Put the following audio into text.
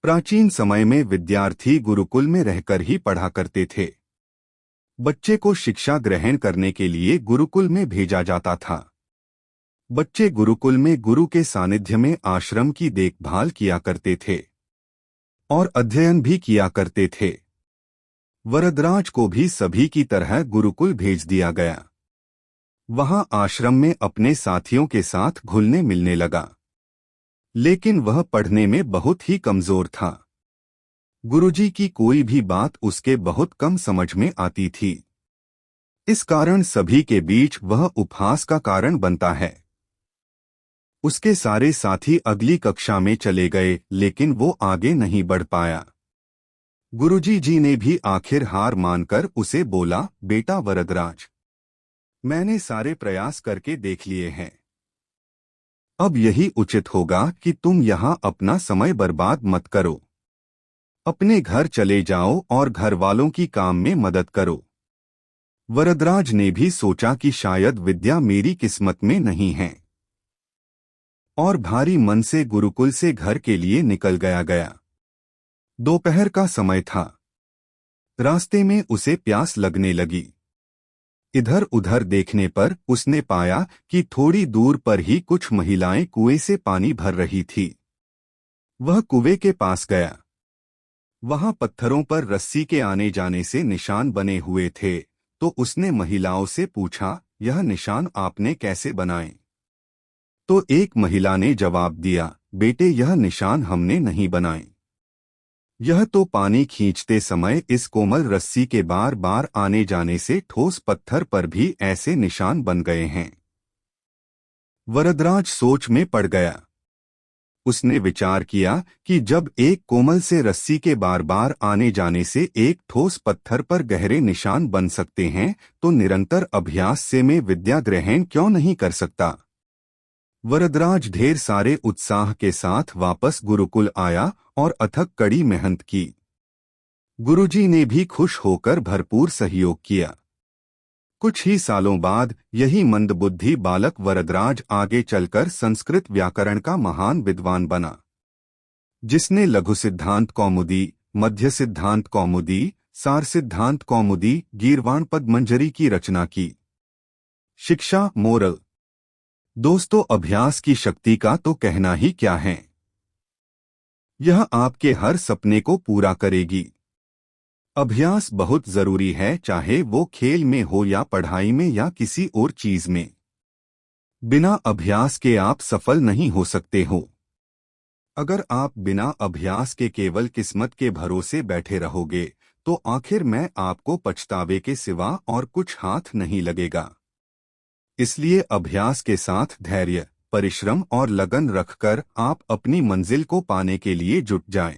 प्राचीन समय में विद्यार्थी गुरुकुल में रहकर ही पढ़ा करते थे। बच्चे को शिक्षा ग्रहण करने के लिए गुरुकुल में भेजा जाता था। बच्चे गुरुकुल में गुरु के सानिध्य में आश्रम की देखभाल किया करते थे और अध्ययन भी किया करते थे। वरदराज को भी सभी की तरह गुरुकुल भेज दिया गया। वहां आश्रम में अपने साथियों के साथ घुलने मिलने लगा, लेकिन वह पढ़ने में बहुत ही कमजोर था। गुरुजी की कोई भी बात उसके बहुत कम समझ में आती थी। इस कारण सभी के बीच वह उपहास का कारण बनता है। उसके सारे साथी अगली कक्षा में चले गए, लेकिन वो आगे नहीं बढ़ पाया। गुरुजी जी ने भी आखिर हार मानकर उसे बोला, बेटा वरदराज, मैंने सारे प्रयास करके देख लिए हैं। अब यही उचित होगा कि तुम यहाँ अपना समय बर्बाद मत करो। अपने घर चले जाओ और घर वालों की काम में मदद करो। वरदराज ने भी सोचा कि शायद विद्या मेरी किस्मत में नहीं है, और भारी मन से गुरुकुल से घर के लिए निकल गया। दोपहर का समय था। रास्ते में उसे प्यास लगने लगी। इधर उधर देखने पर उसने पाया कि थोड़ी दूर पर ही कुछ महिलाएं कुएं से पानी भर रही थी। वह कुएं के पास गया। वहां पत्थरों पर रस्सी के आने जाने से निशान बने हुए थे, तो उसने महिलाओं से पूछा, यह निशान आपने कैसे बनाए? तो एक महिला ने जवाब दिया, बेटे, यह निशान हमने नहीं बनाए। यह तो पानी खींचते समय इस कोमल रस्सी के बार बार आने जाने से ठोस पत्थर पर भी ऐसे निशान बन गए हैं। वरदराज सोच में पड़ गया। उसने विचार किया कि जब एक कोमल से रस्सी के बार बार आने जाने से एक ठोस पत्थर पर गहरे निशान बन सकते हैं, तो निरंतर अभ्यास से मैं विद्या ग्रहण क्यों नहीं कर सकता। वरदराज ढेर सारे उत्साह के साथ वापस गुरुकुल आया और अथक कड़ी मेहनत की। गुरुजी ने भी खुश होकर भरपूर सहयोग किया। कुछ ही सालों बाद यही मंदबुद्धि बालक वरदराज आगे चलकर संस्कृत व्याकरण का महान विद्वान बना, जिसने लघु सिद्धांत कौमुदी, मध्य सिद्धांत कौमुदी, सार सिद्धांत कौमुदी, गीर्वाण पद्मंजरी की रचना की। शिक्षा मोरल। दोस्तों, अभ्यास की शक्ति का तो कहना ही क्या है। यह आपके हर सपने को पूरा करेगी। अभ्यास बहुत जरूरी है, चाहे वो खेल में हो या पढ़ाई में या किसी और चीज में। बिना अभ्यास के आप सफल नहीं हो सकते हो। अगर आप बिना अभ्यास के केवल किस्मत के भरोसे बैठे रहोगे, तो आखिर में आपको पछतावे के सिवा और कुछ हाथ नहीं लगेगा। इसलिए अभ्यास के साथ धैर्य, परिश्रम और लगन रखकर आप अपनी मंजिल को पाने के लिए जुट जाएं।